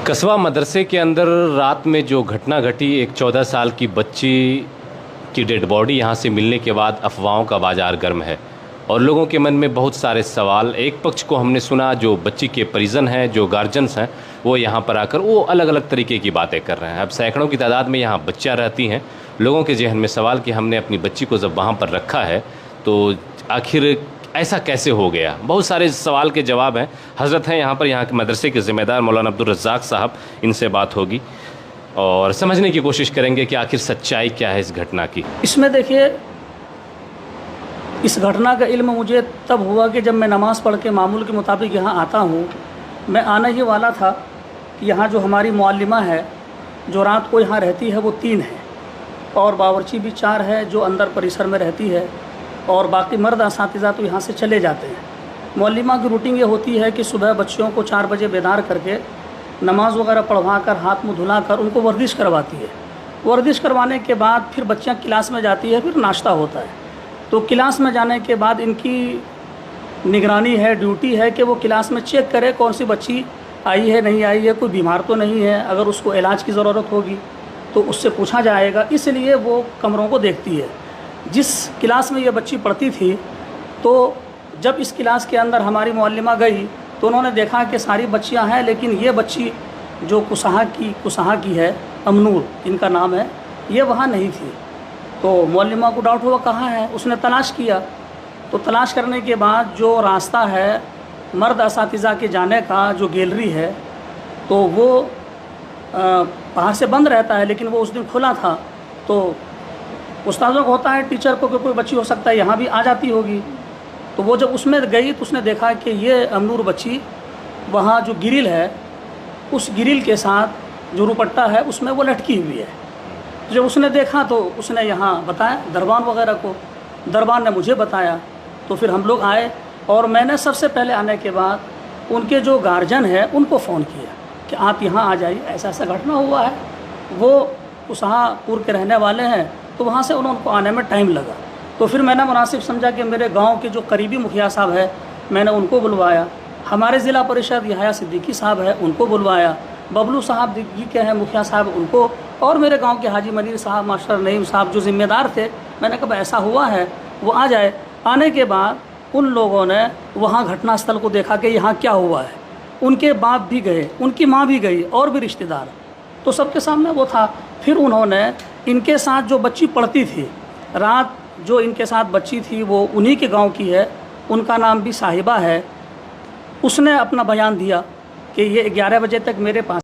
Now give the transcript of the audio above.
कस्बा मदरसे के अंदर रात में जो घटना घटी, एक 14 साल की बच्ची की डेड बॉडी यहाँ से मिलने के बाद अफवाहों का बाजार गर्म है और लोगों के मन में बहुत सारे सवाल। एक पक्ष को हमने सुना, जो बच्ची के परिजन हैं, जो गार्जियंस हैं, वो यहाँ पर आकर वो अलग अलग तरीके की बातें कर रहे हैं। अब सैकड़ों की तादाद में यहाँ बच्चियाँ रहती हैं। लोगों के जहन में सवाल कि हमने अपनी बच्ची को जब वहाँ पर रखा है तो आखिर ऐसा कैसे हो गया। बहुत सारे सवाल के जवाब हैं। हज़रत हैं यहाँ पर, यहाँ के मदरसे के ज़िम्मेदार मौलाना अब्दुल रज़्ज़ाक़ साहब, इनसे बात होगी और समझने की कोशिश करेंगे कि आखिर सच्चाई क्या है इस घटना की। इसमें देखिए, इस घटना का इल्म मुझे तब हुआ कि जब मैं नमाज़ पढ़ के मामूल के मुताबिक यहाँ आता हूँ। मैं आने ही वाला था कि यहाँ जो हमारी मुअल्लिमा है, जो रात को यहाँ रहती है, वो 3 है और बावर्ची भी 4 है जो अंदर परिसर में रहती है, और बाकी मर्द असातिज़ा तो यहाँ से चले जाते हैं। मुअल्लिमा की रूटीन ये होती है कि सुबह बच्चियों को 4 बजे बेदार करके नमाज़ वगैरह पढ़वा कर, हाथ मुँह धुलाकर उनको वर्जिश करवाती है। वर्जिश करवाने के बाद फिर बच्चियाँ क्लास में जाती है, फिर नाश्ता होता है। तो क्लास में जाने के बाद इनकी निगरानी है, ड्यूटी है कि वो क्लास में चेक करे कौन सी बच्ची आई है, नहीं आई है, कोई बीमार तो नहीं है। अगर उसको इलाज की ज़रूरत होगी तो उससे पूछा जाएगा, इसलिए वो कमरों को देखती है। जिस क्लास में ये बच्ची पढ़ती थी, तो जब इस क्लास के अंदर हमारी मुअल्लिमा गई तो उन्होंने देखा कि सारी बच्चियां हैं, लेकिन ये बच्ची जो कुसहा की है, अमनूर इनका नाम है, ये वहाँ नहीं थी। तो मुअल्लिमा को डाउट हुआ कहाँ है। उसने तलाश किया, तो तलाश करने के बाद जो रास्ता है मर्द असातिज़ा के जाने का, जो गैलरी है, तो वो बाहर से बंद रहता है, लेकिन वो उस दिन खुला था। तो उस्तादों को होता है, टीचर को, कि कोई बच्ची हो सकता है यहाँ भी आ जाती होगी। तो वो जब उसमें गई तो उसने देखा कि ये अमनूर बच्ची वहाँ जो ग्रिल है, उस ग्रिल के साथ जो रुपट्टा है उसमें वो लटकी हुई है। जब उसने देखा तो उसने यहाँ बताया दरबान वगैरह को, दरबान ने मुझे बताया। तो फिर हम लोग आए और मैंने सबसे पहले आने के बाद उनके जो गार्जियन है उनको फ़ोन किया कि आप यहाँ आ जाइए, ऐसा ऐसा घटना हुआ है। वो कुसहापुर के रहने वाले हैं, तो वहाँ से उनको आने में टाइम लगा। तो फिर मैंने मुनासिब समझा कि मेरे गांव के जो करीबी मुखिया साहब है, मैंने उनको बुलवाया। हमारे ज़िला परिषद यहाया सिद्दीकी साहब है, उनको बुलवाया। बबलू साहब दिग्गी के हैं मुखिया साहब, उनको, और मेरे गांव के हाजी मनीर साहब, मास्टर नईम साहब जो ज़िम्मेदार थे। मैंने कहा ऐसा हुआ है, वो आ जाए। आने के बाद उन लोगों ने वहाँ घटनास्थल को देखा कि यहाँ क्या हुआ है। उनके बाप भी गए, उनकी माँ भी गई, और भी रिश्तेदार, तो सबके सामने वो था। फिर उन्होंने इनके साथ जो बच्ची पढ़ती थी, रात जो इनके साथ बच्ची थी वो उन्हीं के गांव की है, उनका नाम भी साहिबा है। उसने अपना बयान दिया कि ये 11 बजे तक मेरे पास